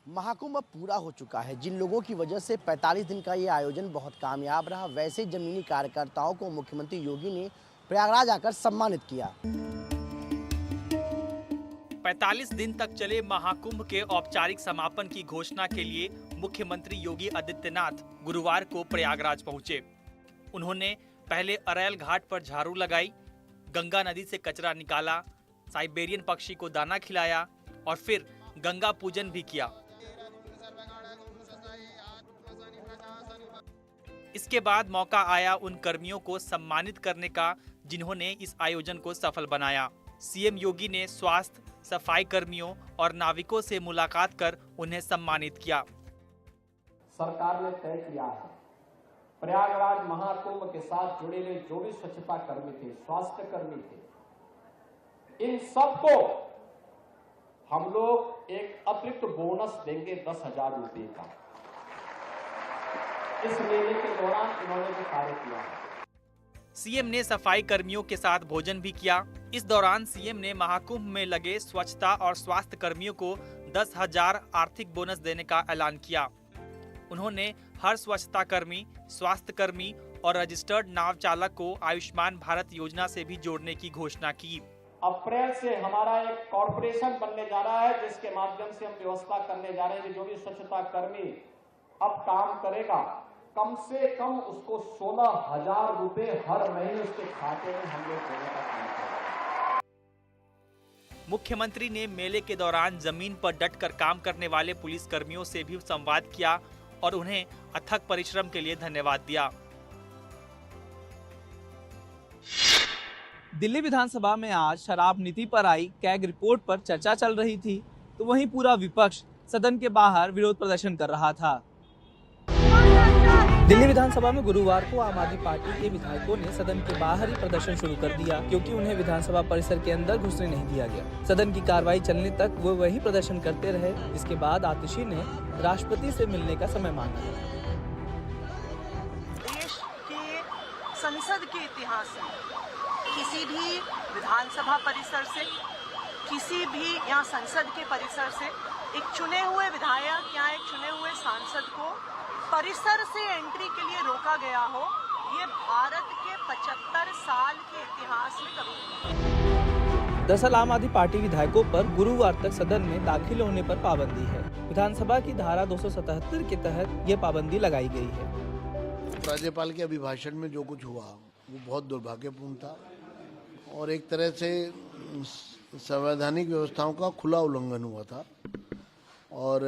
महाकुंभ अब पूरा हो चुका है। जिन लोगों की वजह से 45 दिन का ये आयोजन बहुत कामयाब रहा, वैसे जमीनी कार्यकर्ताओं को मुख्यमंत्री योगी ने प्रयागराज आकर सम्मानित किया। 45 दिन तक चले महाकुंभ के औपचारिक समापन की घोषणा के लिए मुख्यमंत्री योगी आदित्यनाथ गुरुवार को प्रयागराज पहुंचे। उन्होंने पहले अरैल घाट पर झाड़ू लगाई, गंगा नदी से कचरा निकाला, साइबेरियन पक्षी को दाना खिलाया और फिर गंगा पूजन भी किया। इसके बाद मौका आया उन कर्मियों को सम्मानित करने का जिन्होंने इस आयोजन को सफल बनाया। सीएम योगी ने स्वास्थ्य, सफाई कर्मियों और नाविकों से मुलाकात कर उन्हें सम्मानित किया। सरकार ने तय किया है, प्रयागराज महाकुंभ के साथ जुड़े हुए जो भी स्वच्छता कर्मी थे, स्वास्थ्य कर्मी थे, इन सबको हम लोग एक अतिरिक्त बोनस देंगे 10,000 रुपए का। इस मेले के दौरान इन्होंने जो कार्य किया है। सीएम ने सफाई कर्मियों के साथ भोजन भी किया। इस दौरान सीएम ने महाकुंभ में लगे स्वच्छता और स्वास्थ्य कर्मियों को 10,000 आर्थिक बोनस देने का ऐलान किया। उन्होंने हर स्वच्छता कर्मी, स्वास्थ्य कर्मी और रजिस्टर्ड नाव चालक को आयुष्मान भारत योजना से भी जोड़ने की घोषणा की। अप्रैल से हमारा एक कॉर्पोरेशन बनने जा रहा है, जिसके माध्यम से हम व्यवस्था करने जा रहे हैं कि जो भी स्वच्छता कर्मी अब काम करेगा, कम से कम उसको 16,000 रुपए हर महीने उसके खाते में हम लोग देने का काम करेंगे। मुख्यमंत्री ने मेले के दौरान जमीन पर डटकर काम करने वाले पुलिस कर्मियों से भी संवाद किया और उन्हें अथक परिश्रम के लिए धन्यवाद दिया। दिल्ली विधानसभा में आज शराब नीति पर आई कैग रिपोर्ट पर चर्चा चल रही थी, तो वहीं पूरा विपक्ष सदन के बाहर विरोध प्रदर्शन कर रहा था। दिल्ली विधानसभा में गुरुवार को आम आदमी पार्टी के विधायकों ने सदन के बाहर ही प्रदर्शन शुरू कर दिया, क्योंकि उन्हें विधानसभा परिसर के अंदर घुसने नहीं दिया गया। सदन की कार्रवाई चलने तक वो वही प्रदर्शन करते रहे। इसके बाद आतिशी ने राष्ट्रपति से मिलने का समय मांगा। देश के संसद के इतिहास में किसी भी विधानसभा परिसर से, किसी भी यहाँ संसद के परिसर से एक चुने हुए विधायक या एक चुने हुए सांसद को परिसर से एंट्री के लिए रोका गया हो, ये भारत के 75 साल के इतिहास में कभी नहीं। दरअसल आम आदमी पार्टी विधायकों पर गुरुवार तक सदन में दाखिल होने पर पाबंदी है। विधानसभा की धारा 277 के तहत ये पाबंदी लगाई गई है। राज्यपाल के अभिभाषण में जो कुछ हुआ वो बहुत दुर्भाग्यपूर्ण था और एक तरह से संवैधानिक व्यवस्थाओं का खुला उल्लंघन हुआ था। और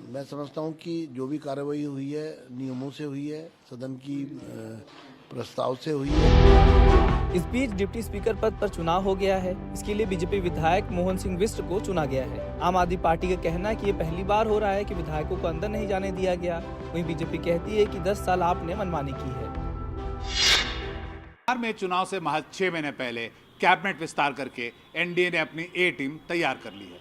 मैं समझता हूं कि जो भी कार्रवाई हुई है नियमों से हुई है, सदन की प्रस्ताव से हुई है। इस बीच डिप्टी स्पीकर पद पर चुनाव हो गया है। इसके लिए बीजेपी विधायक मोहन सिंह बिष्ट को चुना गया है। आम आदमी पार्टी का कहना है कि ये पहली बार हो रहा है कि विधायकों को अंदर नहीं जाने दिया गया। वहीं बीजेपी कहती है कि 10 साल आपने मनमानी की है। बिहार में चुनाव से महज 6 महीने पहले कैबिनेट विस्तार करके एनडीए ने अपनी ए टीम तैयार कर ली है।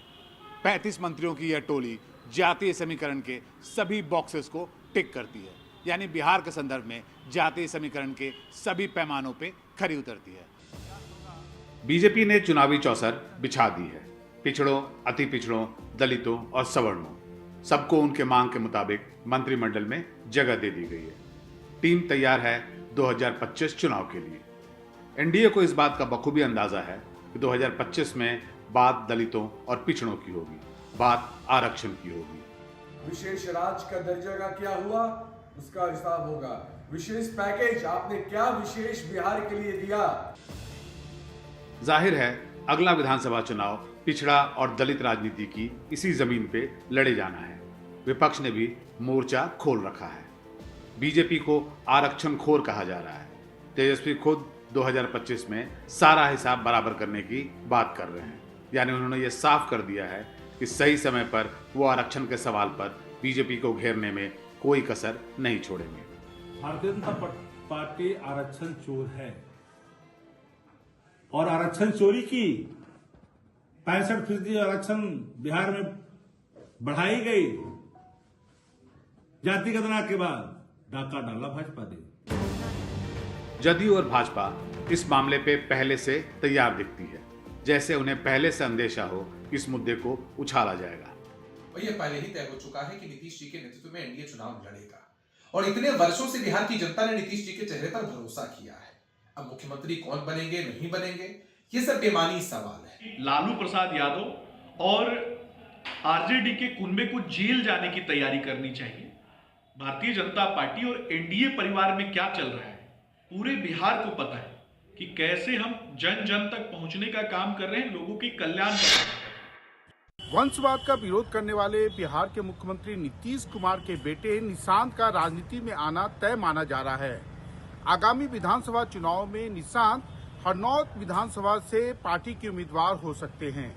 35 मंत्रियों की यह टोली जातीय समीकरण के सभी बॉक्सेस को टिक करती है, यानी बिहार के संदर्भ में जातीय समीकरण के सभी पैमानों पे खरी उतरती है। बीजेपी ने चुनावी चौसर बिछा दी है। पिछड़ों, अति पिछड़ों, दलितों और सवर्णों सबको उनके मांग के मुताबिक मंत्रिमंडल में जगह दे दी गई है। टीम तैयार है 2025 चुनाव के लिए। एनडीए को इस बात का बखूबी अंदाजा है कि 2025 में बात दलितों और पिछड़ों की होगी, बात आरक्षण की होगी। विशेष राज्य का दर्जा का क्या हुआ, उसका हिसाब होगा। विशेष पैकेज आपने क्या विशेष बिहार के लिए दिया। जाहिर है अगला विधानसभा चुनाव पिछड़ा और दलित राजनीति की इसी जमीन पे लड़े जाना है। विपक्ष ने भी मोर्चा खोल रखा है। बीजेपी को आरक्षण खोर कहा जा रहा है। तेजस्वी खुद 2025 में सारा हिसाब बराबर करने की बात कर रहे हैं, यानी उन्होंने ये साफ कर दिया है कि सही समय पर वो आरक्षण के सवाल पर बीजेपी को घेरने में कोई कसर नहीं छोड़ेंगे। भारतीय जनता पार्टी आरक्षण चोर है और आरक्षण चोरी की 65% आरक्षण बिहार में बढ़ाई गई। जाति गणना के बाद डाका डाला भाजपा ने। जदयू और भाजपा इस मामले पे पहले से तैयार दिखती है, जैसे उन्हें पहले से अंदेशा हो कि इस मुद्दे को उछाला जाएगा। और ये पहले ही तय हो चुका है कि नीतीश जी के नेतृत्व में एनडीए चुनाव लड़ेगा और इतने वर्षों से बिहार की जनता ने नीतीश जी के चेहरे पर भरोसा किया है। अब मुख्यमंत्री कौन बनेंगे नहीं बनेंगे ये सब बेमानी सवाल है। लालू प्रसाद यादव और आरजेडी के कुनबे को जेल जाने की तैयारी करनी चाहिए। भारतीय जनता पार्टी और एनडीए परिवार में क्या चल रहा है पूरे बिहार को पता है कि कैसे हम जन जन तक पहुंचने का काम कर रहे हैं, लोगों के कल्याण का काम कर रहे हैं। वंशवाद का विरोध करने वाले बिहार के मुख्यमंत्री नीतीश कुमार के बेटे निशांत का राजनीति में आना तय माना जा रहा है। आगामी विधानसभा चुनाव में निशांत हरनौत विधानसभा से पार्टी के उम्मीदवार हो सकते हैं।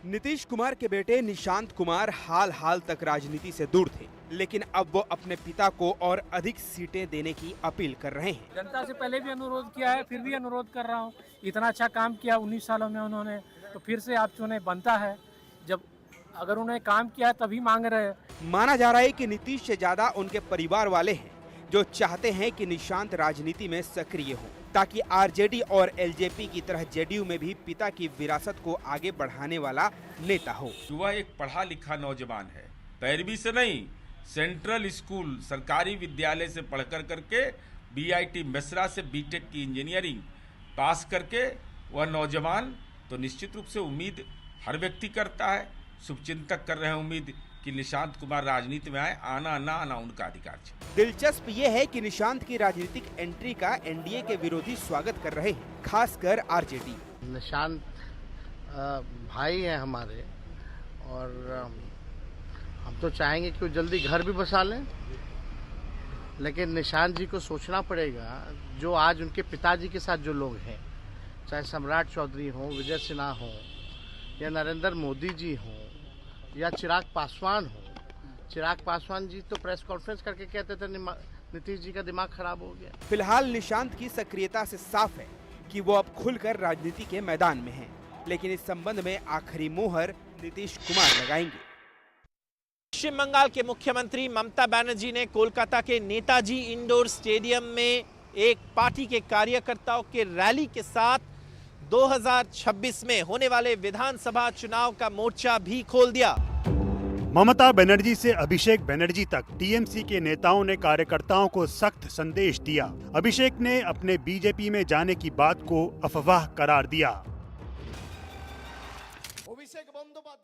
नीतीश कुमार के बेटे निशांत कुमार हाल तक राजनीति से दूर थे, लेकिन अब वो अपने पिता को और अधिक सीटें देने की अपील कर रहे हैं। जनता से पहले भी अनुरोध किया है, फिर भी अनुरोध कर रहा हूँ। इतना अच्छा काम किया 19 सालों में उन्होंने, तो फिर से आप चुने बनता है। जब अगर उन्होंने काम किया तभी मांग रहे हैं। माना जा रहा है कि नीतीश से ज्यादा उनके परिवार वाले हैं जो चाहते हैं कि निशांत राजनीति में सक्रिय हो, ताकि आरजेडी और एलजेपी की तरह जेडीयू में भी पिता की विरासत को आगे बढ़ाने वाला नेता हो। युवा एक पढ़ा लिखा नौजवान है, पैरवी से नहीं, सेंट्रल स्कूल सरकारी विद्यालय से पढ़कर करके बीआईटी मिश्रा से बीटेक की इंजीनियरिंग पास करके वह नौजवान तो निश्चित रूप से उम्मीद हर व्यक्ति करता है, शुभचिंतक कर रहे हैं उम्मीद कि निशांत कुमार राजनीति में आए। आना ना आना उनका अधिकार है। दिलचस्प ये है कि निशांत की राजनीतिक एंट्री का एनडीए के विरोधी स्वागत कर रहे हैं, खासकर आरजेडी। निशांत भाई हैं हमारे और हम तो चाहेंगे कि वो जल्दी घर भी बसा लें, लेकिन निशांत जी को सोचना पड़ेगा जो आज उनके पिताजी के साथ जो लोग हैं, चाहे सम्राट चौधरी हों, विजय सिन्हा हों, या नरेंद्र मोदी जी हों, या चिराग पासवान हो। चिराग पासवान जी तो प्रेस कॉन्फ्रेंस करके कहते थे नीतीश जी का दिमाग खराब हो गया। फिलहाल निशांत की सक्रियता से साफ है कि वो अब खुलकर राजनीति के मैदान में हैं, लेकिन इस संबंध में आखिरी मोहर नीतीश कुमार लगाएंगे। पश्चिम बंगाल के मुख्यमंत्री ममता बनर्जी ने कोलकाता के नेताजी इंडोर स्टेडियम में एक पार्टी के कार्यकर्ताओं के रैली के साथ 2026 में होने वाले विधानसभा चुनाव का मोर्चा भी खोल दिया। ममता बनर्जी से अभिषेक बनर्जी तक टीएमसी के नेताओं ने कार्यकर्ताओं को सख्त संदेश दिया। अभिषेक ने अपने बीजेपी में जाने की बात को अफवाह करार दिया।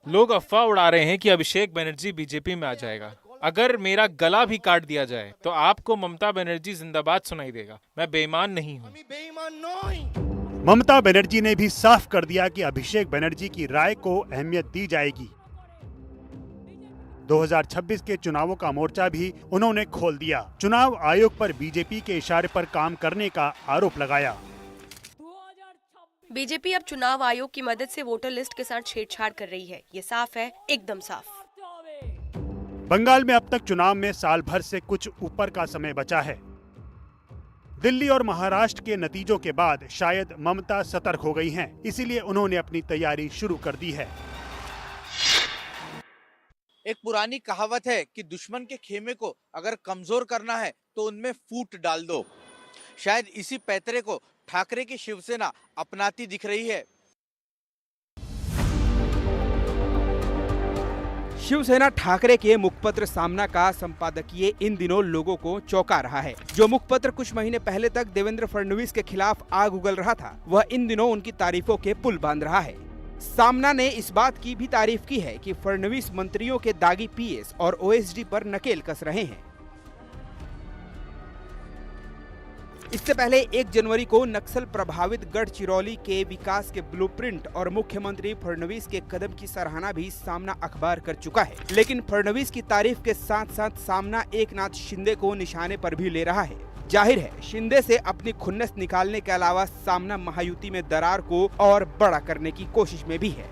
लोग अफवाह उड़ा रहे हैं कि अभिषेक बनर्जी बीजेपी में आ जाएगा। अगर मेरा गला भी काट दिया जाए तो आपको ममता बनर्जी जिंदाबाद सुनाई देगा। मैं बेईमान नहीं हूँ। ममता बनर्जी ने भी साफ कर दिया कि अभिषेक बनर्जी की राय को अहमियत दी जाएगी। 2026 के चुनावों का मोर्चा भी उन्होंने खोल दिया। चुनाव आयोग पर बीजेपी के इशारे पर काम करने का आरोप लगाया। बीजेपी अब चुनाव आयोग की मदद से वोटर लिस्ट के साथ छेड़छाड़ कर रही है। ये साफ है, एकदम साफ। बंगाल में अब तक चुनाव में साल भर से कुछ ऊपर का समय बचा है। दिल्ली और महाराष्ट्र के नतीजों के बाद शायद ममता सतर्क हो गई हैं, इसीलिए उन्होंने अपनी तैयारी शुरू कर दी है। एक पुरानी कहावत है कि दुश्मन के खेमे को अगर कमजोर करना है तो उनमें फूट डाल दो। शायद इसी पैतरे को ठाकरे की शिवसेना अपनाती दिख रही है। शिवसेना ठाकरे के मुखपत्र सामना का संपादकीय इन दिनों लोगों को चौंका रहा है। जो मुखपत्र कुछ महीने पहले तक देवेंद्र फडणवीस के खिलाफ आग उगल रहा था, वह इन दिनों उनकी तारीफों के पुल बांध रहा है। सामना ने इस बात की भी तारीफ की है कि फडणवीस मंत्रियों के दागी पीएस और ओएसडी पर नकेल कस रहे हैं। इससे पहले 1 जनवरी को नक्सल प्रभावित गढ़चिरौली के विकास के ब्लूप्रिंट और मुख्यमंत्री फडणवीस के कदम की सराहना भी सामना अखबार कर चुका है। लेकिन फडणवीस की तारीफ के साथ साथ सामना एकनाथ शिंदे को निशाने पर भी ले रहा है। जाहिर है, शिंदे से अपनी खुन्नस निकालने के अलावा सामना महायुति में दरार को और बड़ा करने की कोशिश में भी है।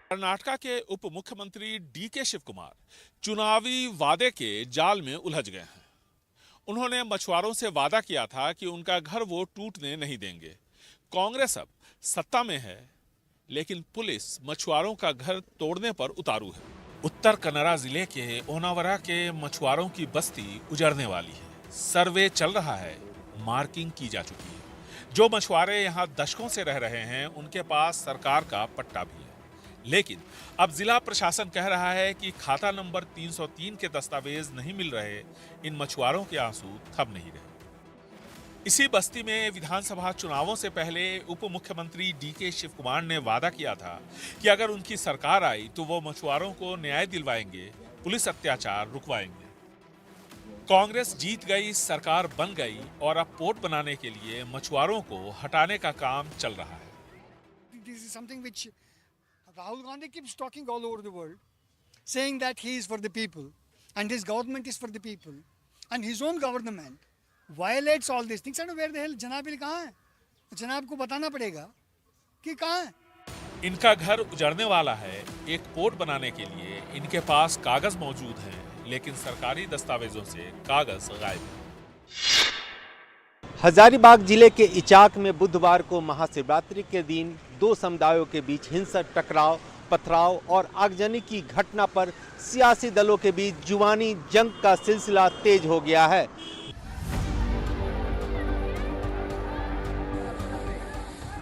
कर्नाटका के उप मुख्यमंत्री डीके शिव कुमार चुनावी वादे के जाल में उलझ गए हैं। उन्होंने मछुआरों से वादा किया था कि उनका घर वो टूटने नहीं देंगे। कांग्रेस अब सत्ता में है, लेकिन पुलिस मछुआरों का घर तोड़ने पर उतारू है। उत्तर कन्नड़ा जिले के ओनावरा के मछुआरों की बस्ती उजड़ने वाली है। सर्वे चल रहा है, मार्किंग की जा चुकी है। जो मछुआरे यहाँ दशकों से रह रहे हैं, उनके पास सरकार का पट्टा भी है, लेकिन अब जिला प्रशासन कह रहा है कि खाता नंबर 303 के दस्तावेज नहीं मिल रहे, इन मछुआरों के आंसू थम नहीं रहे। इसी बस्ती में विधानसभा चुनावों से पहले उप मुख्यमंत्री डीके शिव कुमार ने वादा किया था कि अगर उनकी सरकार आई तो वो मछुआरों को न्याय दिलवाएंगे, पुलिस अत्याचार रुकवाएंगे। कांग्रेस जीत गई, सरकार बन गई और अब पोर्ट बनाने के लिए मछुआरों को हटाने का काम चल रहा है। This is something which Rahul Gandhi keeps talking all over the world, saying that he is for the people and his government is for the people and his own government violates all these things. I don't know where the hell जनाब कहाँ है? जनाब को बताना पड़ेगा कि कहाँ है। इनका घर उजड़ने वाला है। एक पोर्ट बनाने के लिए इनके पास कागज मौजूद हैं, लेकिन सरकारी दस्तावेजों से कागज गायब है। हजारीबाग जिले के इचाक में बुधवार को महाशिवरात्रि के दिन दो समुदायों के बीच हिंसक टकराव, पथराव और आगजनी की घटना पर सियासी दलों के बीच जुबानी जंग का सिलसिला तेज हो गया है।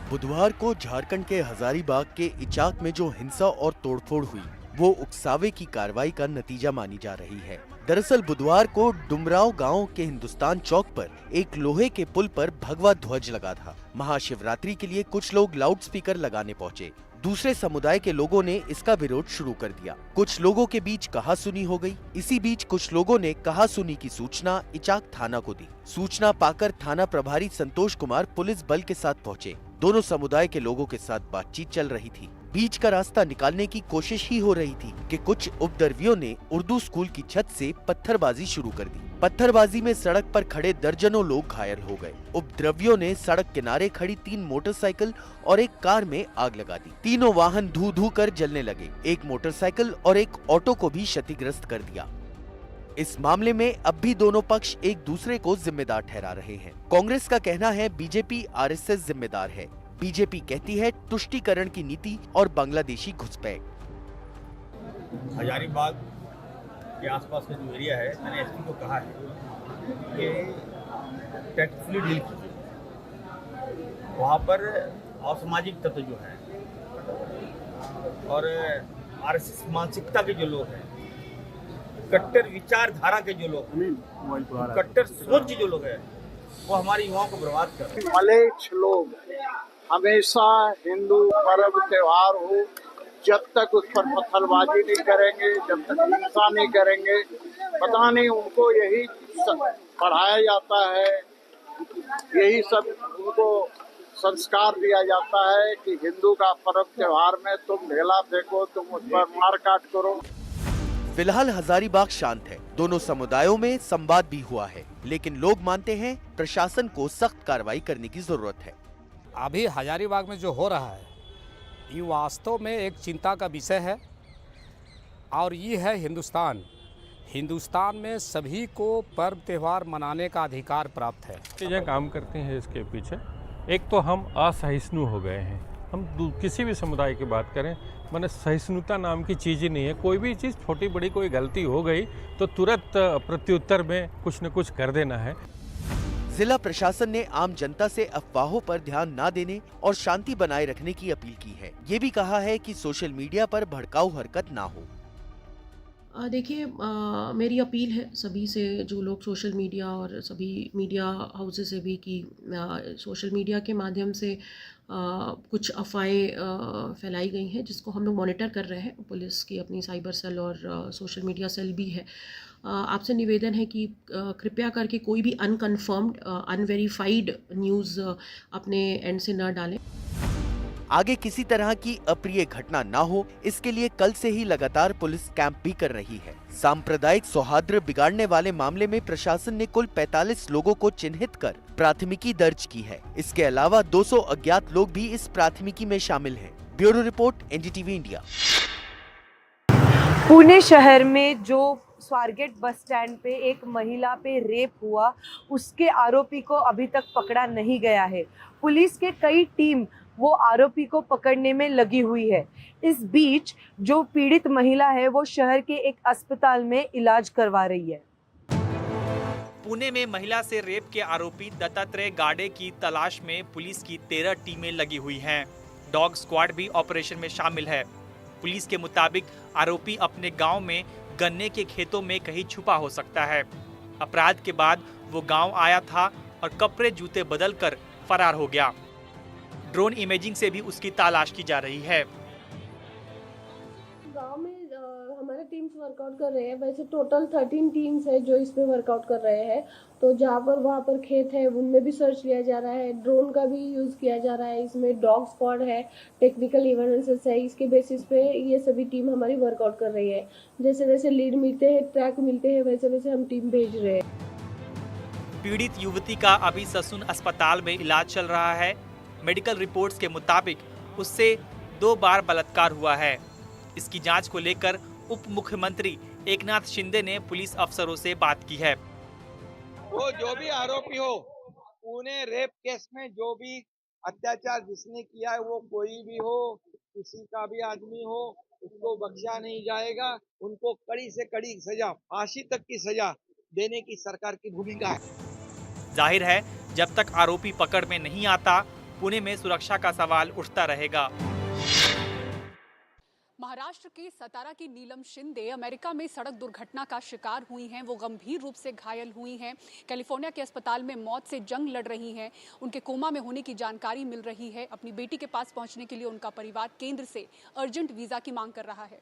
बुधवार को झारखंड के हजारीबाग के इचाक में जो हिंसा और तोड़फोड़ हुई वो उकसावे की कार्रवाई का नतीजा मानी जा रही है। दरअसल बुधवार को डुमराव गांव के हिंदुस्तान चौक पर एक लोहे के पुल पर भगवा ध्वज लगा था। महाशिवरात्रि के लिए कुछ लोग लाउडस्पीकर लगाने पहुंचे। दूसरे समुदाय के लोगों ने इसका विरोध शुरू कर दिया। कुछ लोगों के बीच कहासुनी हो गई। इसी बीच कुछ लोगों ने कहासुनी की सूचना इचाक थाना को दी। सूचना पाकर थाना प्रभारी संतोष कुमार पुलिस बल के साथ पहुंचे। दोनों समुदाय के लोगों के साथ बातचीत चल रही थी। बीच का रास्ता निकालने की कोशिश ही हो रही थी कि कुछ उपद्रवियों ने उर्दू स्कूल की छत से पत्थरबाजी शुरू कर दी। पत्थरबाजी में सड़क पर खड़े दर्जनों लोग घायल हो गए। उपद्रवियों ने सड़क किनारे खड़ी 3 मोटरसाइकिल और एक कार में आग लगा दी। तीनों वाहन धू धू कर जलने लगे। एक मोटरसाइकिल और एक ऑटो को भी क्षतिग्रस्त कर दिया। इस मामले में अब भी दोनों पक्ष एक दूसरे को जिम्मेदार ठहरा रहे हैं। कांग्रेस का कहना है बीजेपी आरएसएस जिम्मेदार है। बीजेपी कहती है तुष्टीकरण की नीति और बांग्लादेशी घुसपैठ। हजारीबाग के आसपास का जो एरिया है, मैंने एसपी को कहा है कि टैक्टफुली डील कीजिए। वहाँ पर असामाजिक तत्व जो है और आरएसएस मानसिकता के जो लोग हैं, कट्टर विचारधारा के जो लोग हैं, कट्टर सोच के जो लोग हैं, वो हमारे युवाओं को बर्बाद कर रहे हैं। मलेच्छ लोग हमेशा हिंदू पर्व त्योहार हो, जब तक उस पर पत्थरबाजी नहीं करेंगे, जब तक हिंसा नहीं करेंगे, पता नहीं उनको यही पढ़ाया जाता है, यही सब उनको संस्कार दिया जाता है कि हिंदू का पर्व त्योहार में तुम ढेला फेंको, तुम उस पर मार काट करो। फिलहाल हजारीबाग शांत है। दोनों समुदायों में संवाद भी हुआ है, लेकिन लोग मानते हैं प्रशासन को सख्त कार्रवाई करने की जरूरत है। अभी हजारीबाग में जो हो रहा है ये वास्तव में एक चिंता का विषय है और ये है हिंदुस्तान में सभी को पर्व त्यौहार मनाने का अधिकार प्राप्त है। चीज़ें काम करती हैं इसके पीछे। एक तो हम असहिष्णु हो गए हैं। हम किसी भी समुदाय की बात करें, मैंने सहिष्णुता नाम की चीज़ ही नहीं है। कोई भी चीज़ छोटी बड़ी कोई गलती हो गई तो तुरंत प्रत्युत्तर में कुछ न कुछ कर देना है। जिला प्रशासन ने आम जनता से अफवाहों पर ध्यान न देने और शांति बनाए रखने की अपील की है। ये भी कहा है कि सोशल मीडिया पर भड़काऊ हरकत ना हो। देखिए, मेरी अपील है सभी से, जो लोग सोशल मीडिया और सभी मीडिया हाउसेस से भी, कि सोशल मीडिया के माध्यम से कुछ अफवाहें फैलाई गई हैं जिसको हम लोग मॉनिटर कर रहे हैं। पुलिस की अपनी साइबर सेल और सोशल मीडिया सेल भी है। आपसे निवेदन है कि कृपया करके कोई भी अनकन्फर्म्ड अनवेरीफाइड न्यूज़ अपने एंड से न डालें। आगे किसी तरह की अप्रिय घटना ना हो, इसके लिए कल से ही लगातार पुलिस कैंप भी कर रही है। सांप्रदायिक सौहार्द बिगाड़ने वाले मामले में प्रशासन ने कुल 45 लोगों को चिन्हित कर प्राथमिकी दर्ज की है। इसके अलावा 200 अज्ञात लोग भी इस प्राथमिकी में शामिल हैं। Bureau report, NDTV India. Pune शहर में जो स्वारगेट बस स्टैंड पे एक महिला पे रेप हुआ, उसके आरोपी को अभी तक पकड़ा नहीं गया है। पुलिस के कई टीम वो आरोपी को पकड़ने में लगी हुई है। इस बीच जो पीड़ित महिला है वो शहर के एक अस्पताल में इलाज करवा रही है। पुणे में महिला से रेप के आरोपी दत्तात्रेय गाडे की तलाश में पुलिस की 13 टीमें लगी हुई हैं। डॉग स्क्वाड भी ऑपरेशन में शामिल है। पुलिस के मुताबिक आरोपी अपने गांव में गन्ने के खेतों में कहीं छुपा हो सकता है। अपराध के बाद वो गांव आया था और कपड़े जूते बदलकर फरार हो गया। ड्रोन इमेजिंग से भी उसकी तलाश की जा रही है। गांव में हमारे टीम्स वर्कआउट कर रहे हैं। वैसे टोटल 13 टीम्स है जो इस पे वर्कआउट कर रहे हैं। तो जहाँ पर वहाँ पर खेत है उनमें भी सर्च लिया जा रहा है। ड्रोन का भी यूज़ किया जा रहा है। इसमें डॉग स्क्वाड है, टेक्निकल एविडेंसेस है। इसके बेसिस पे ये सभी टीम हमारी वर्कआउट कर रही है। जैसे जैसे लीड मिलते हैं, ट्रैक मिलते हैं, वैसे वैसे हम टीम भेज रहे हैं। पीड़ित युवती का अभी ससून अस्पताल में इलाज चल रहा है। मेडिकल रिपोर्ट्स के मुताबिक उससे 2 बार बलात्कार हुआ है। इसकी जांच को लेकर उप मुख्यमंत्री एकनाथ शिंदे ने पुलिस अफसरों से बात की है। वो जो भी आरोपी हो, पुणे रेप केस में जो भी अत्याचार जिसने किया है, वो कोई भी हो, किसी का भी आदमी हो, उसको बख्शा नहीं जाएगा। उनको कड़ी से कड़ी सजा, फांसी तक की सजा देने की सरकार की भूमिका है। जाहिर है जब तक आरोपी पकड़ में नहीं आता, पुणे में सुरक्षा का सवाल उठता रहेगा। महाराष्ट्र के सतारा की नीलम शिंदे अमेरिका में सड़क दुर्घटना का शिकार हुई हैं। वो गंभीर रूप से घायल हुई हैं। कैलिफोर्निया के अस्पताल में मौत से जंग लड़ रही हैं। उनके कोमा में होने की जानकारी मिल रही है। अपनी बेटी के पास पहुंचने के लिए उनका परिवार केंद्र से अर्जेंट वीजा की मांग कर रहा है।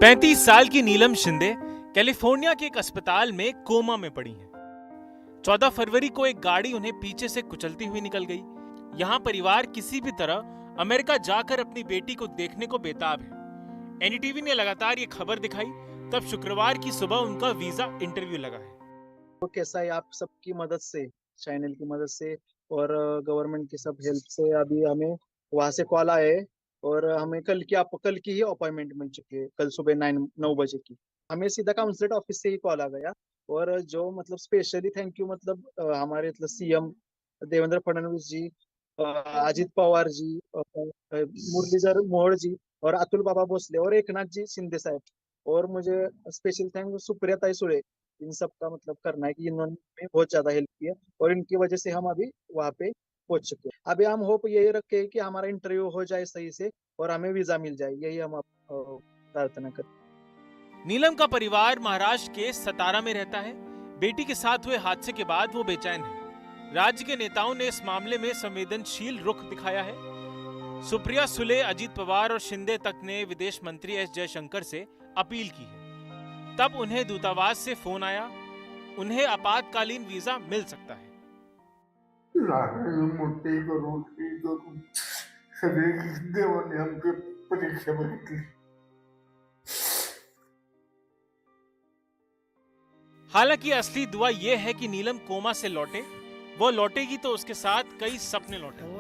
35 साल की नीलम शिंदे कैलिफोर्निया के एक अस्पताल में कोमा में पड़ी हैं। 14 फरवरी को एक गाड़ी उन्हें पीछे से कुचलती हुई निकल गई। यहाँ परिवार किसी भी तरह अमेरिका जाकर अपनी बेटी को देखने को बेताब है। एनडीटीवी ने लगातार ये खबर दिखाई, तब शुक्रवार की सुबह उनका वीजा इंटरव्यू लगा है। वो कैसा है, आप सबकी मदद से, चैनल की मदद से और गवर्नमेंट की सब हेल्प से अभी हमें वहाँ से कॉल आए और हमें कल की ही अपॉइंटमेंट मिल चुकी है। कल सुबह 9 बजे की हमें सीधा काउंसलेट ऑफिस से ही कॉल आ गया। और जो मतलब स्पेशली थैंक यू मतलब हमारे सीएम देवेंद्र फडणवीस जी, अजित पवार जी, मुरलीधर मोहोळ जी और अतुल बाबा भोसले और एकनाथ जी शिंदे साहब, और मुझे स्पेशल थैंक सुप्रिया ताई सुळे, इन सब का मतलब करना है कि इन्होंने बहुत ज्यादा हेल्प किया और इनकी वजह से हम अभी वहाँ पे पहुंच चुके हैं। अभी हम होप यही रखे हैं कि हमारा इंटरव्यू हो जाए सही से और हमें वीजा मिल जाए, यही हम प्रार्थना करते हैं। नीलम का परिवार महाराष्ट्र के सतारा में रहता है। बेटी के साथ हुए हादसे के बाद वो बेचैन है। राज्य के नेताओं ने इस मामले में संवेदनशील रुख दिखाया है। सुप्रिया सुले, अजित पवार और शिंदे तक ने विदेश मंत्री एस जयशंकर से अपील की है। तब उन्हें दूतावास से फोन आया, उन्हें आपातकालीन वीजा मिल सकता है। हालांकि असली दुआ यह है कि नीलम कोमा से लौटे। वो लौटेगी तो उसके साथ कई सपने लौटेंगे।